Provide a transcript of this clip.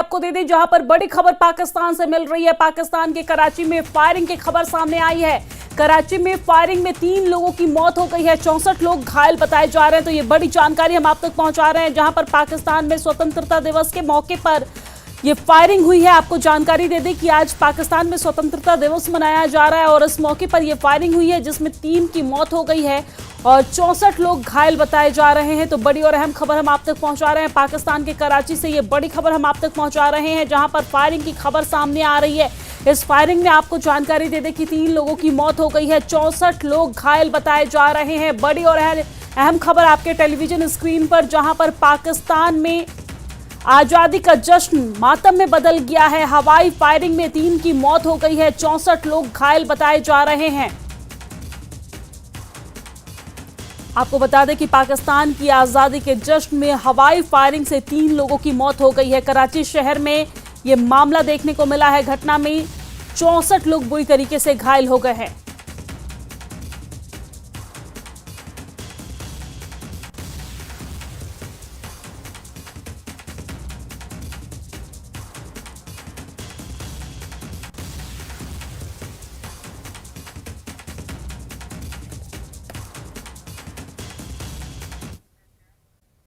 आपको दे दें जहां पर बड़ी खबर पाकिस्तान से मिल रही है। पाकिस्तान के कराची में फायरिंग की खबर सामने आई है। कराची में फायरिंग में 3 लोगों की मौत हो गई है, 64 लोग घायल बताए जा रहे हैं। तो ये बड़ी जानकारी हम आप तक पहुंचा रहे हैं, जहां पर पाकिस्तान में स्वतंत्रता दिवस के मौके पर ये फायरिंग हुई है। आपको जानकारी दे दें कि आज पाकिस्तान में स्वतंत्रता दिवस मनाया जा रहा है और इस मौके पर यह फायरिंग हुई है, जिसमें 3 की मौत हो गई है और 64 लोग घायल बताए जा रहे हैं। तो बड़ी और अहम खबर हम आप तक पहुंचा रहे हैं पाकिस्तान के कराची से। ये बड़ी खबर हम आप तक पहुंचा रहे हैं, जहां पर फायरिंग की खबर सामने आ रही है। इस फायरिंग में आपको जानकारी दे दें कि 3 लोगों की मौत हो गई है, 64 लोग घायल बताए जा रहे हैं। बड़ी और अहम खबर आपके टेलीविजन स्क्रीन पर, जहां पर पाकिस्तान में आजादी का जश्न मातम में बदल गया है। हवाई फायरिंग में 3 की मौत हो गई है, 64 लोग घायल बताए जा रहे हैं। आपको बता दें कि पाकिस्तान की आजादी के जश्न में हवाई फायरिंग से 3 लोगों की मौत हो गई है। कराची शहर में यह मामला देखने को मिला है। घटना में 64 लोग बुरी तरीके से घायल हो गए हैं।